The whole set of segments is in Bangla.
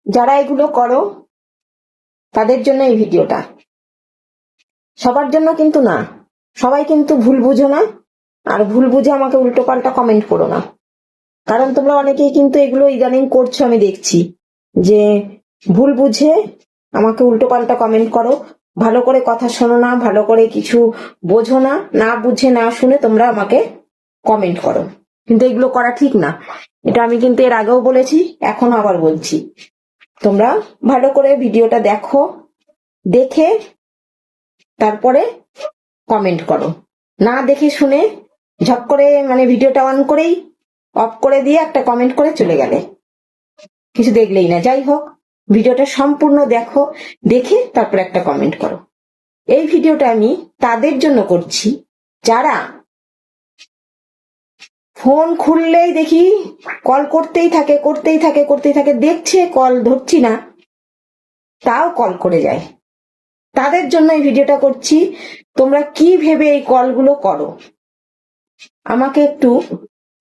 যারা এগুলো করো তাদের জন্য এই ভিডিওটা, সবার জন্য কিন্তু না। সবাই কিন্তু ভুল বুঝো না, আর ভুল বুঝে আমাকে উল্টো পাল্টা কমেন্ট করো না। কারণ তোমরা অনেকেই কিন্তু এগুলো ইদানিং করছো, আমি দেখছি যে ভুল বুঝে আমাকে উল্টো পাল্টা কমেন্ট করো, ভালো করে কথা শোনো না, ভালো করে কিছু বোঝো না, না বুঝে না শুনে তোমরা আমাকে কমেন্ট করো। কিন্তু এগুলো করা ঠিক না, এটা আমি কিন্তু এর আগেও বলেছি, এখন আবার বলছি। তোমরা ভালো করে ভিডিওটা দেখো, দেখে তারপরে কমেন্ট করো। না দেখে শুনে ঝপ করে মানে ভিডিওটা অন করেই অফ করে দিয়ে একটা কমেন্ট করে চলে গেলে, কিছু দেখলেই না। যাই হোক, ভিডিওটা সম্পূর্ণ দেখো, দেখে তারপর একটা কমেন্ট করো। এই ভিডিওটা আমি তাদের জন্য করছি যারা ফোন খুললেই দেখি কল করতেই থাকে, দেখছে কল ধরছি না, তাও কল করে যায়। তাদের জন্য এই ভিডিওটা করছি। তোমরা কি ভেবে এই কলগুলো করো আমাকে একটু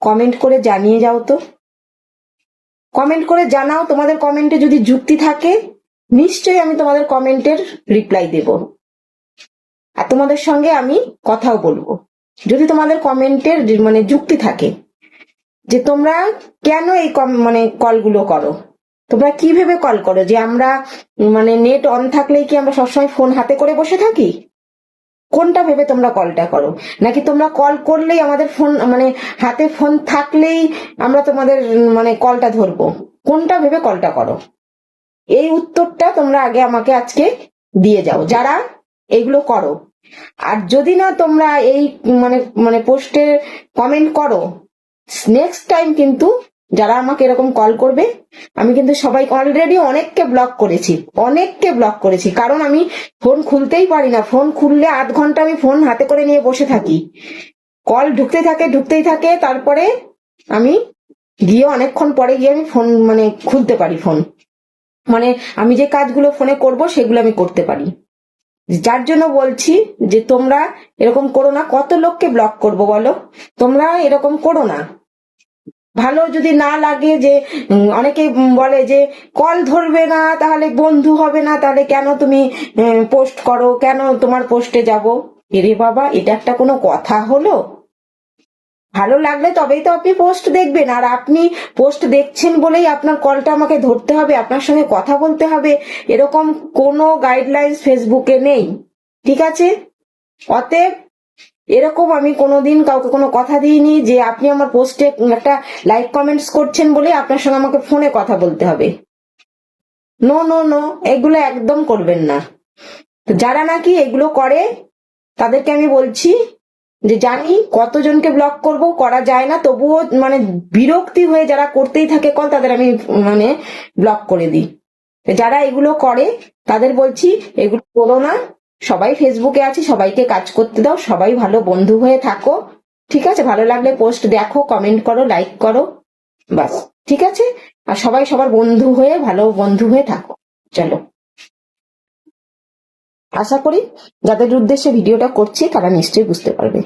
কমেন্ট করে জানিয়ে যাও তো। কমেন্ট করে জানাও, তোমাদের কমেন্টে যদি যুক্তি থাকে নিশ্চয়ই আমি তোমাদের কমেন্টের রিপ্লাই দেব, আর তোমাদের সঙ্গে আমি কথাও বলবো। যদি তোমাদের কমেন্টের মানে যুক্তি থাকে যে তোমরা কেন এই মানে কলগুলো করো, তোমরা কি ভেবে কল করো, যে আমরা মানে নেট অন থাকলেই কি আমরা সবসময় ফোন হাতে করে বসে থাকি? কোনটা ভেবে তোমরা কলটা করো? নাকি তোমরা কল করলেই আমাদের ফোন মানে হাতে ফোন থাকলেই আমরা তোমাদের মানে কলটা ধরবো? কোনটা ভেবে কলটা করো? এই উত্তরটা তোমরা আগে আমাকে আজকে দিয়ে যাও, যারা এইগুলো করো। আর যদি না তোমরা এই মানে মানে পোস্টে কমেন্ট করো, নেক্সট টাইম কিন্তু যারা আমাকে এরকম কল করবে, আমি কিন্তু সবাই অলরেডি অনেককে ব্লক করেছি, কারণ আমি ফোন খুলতেই পারি না। ফোন খুললে আধ ঘন্টা আমি ফোন হাতে করে নিয়ে বসে থাকি, কল ঢুকতেই থাকে, তারপরে আমি গিয়ে অনেকক্ষণ পরে গিয়ে আমি ফোন মানে খুলতে পারি। ফোন মানে আমি যে কাজগুলো ফোনে করব সেগুলো আমি করতে পারি। যার জন্য বলছি যে তোমরা এরকম করো না। কত লোককে ব্লক করবো বলো? তোমরা এরকম করো না। ভালো যদি না লাগে, যে অনেকে বলে যে কল ধরবে না তাহলে বন্ধু হবে না, তাহলে কেন তুমি পোস্ট করো, কেন তোমার পোস্টে যাব? এরে বাবা, এটা একটা কোনো কথা হলো? ভালো লাগলে তবেই তো আপনি পোস্ট দেখবেন, আর আপনি পোস্ট দেখছেন বলেই আপনার কলটা আমাকে ধরতে হবে, আপনার সঙ্গে কথা বলতে হবে, এরকম কোনো গাইডলাইন্স ফেসবুকে নেই, ঠিক আছে? অতএব এরকম আমি কোনোদিন কাউকে কোনো কথা দিইনি যে আপনি আমার পোস্টে একটা লাইক কমেন্টস করছেন বলে আপনার সঙ্গে আমাকে ফোনে কথা বলতে হবে। নো নো নো, এগুলো একদম করবেন না। তো যারা নাকি এগুলো করে তাদেরকে আমি বলছি যে জানি কতজনকে ব্লক করব, করা যায় না, তবুও মানে বিরক্তি হয়ে যারা করতেই থাকে কল, তাদের আমি মানে ব্লক করে দিই। যারা এগুলো করে তাদের বলছি এগুলো করো না। সবাই ফেসবুকে আছে, সবাইকে কাজ করতে দাও, সবাই ভালো বন্ধু হয়ে থাকো, ঠিক আছে? ভালো লাগলে পোস্ট দেখো, কমেন্ট করো, লাইক করো, বাস, ঠিক আছে? আর সবাই সবার বন্ধু হয়ে ভালো বন্ধু হয়ে থাকো। চলো, আশা করি যাদের উদ্দেশ্যে ভিডিওটা করছি তারা নিশ্চয়ই বুঝতে পারবে।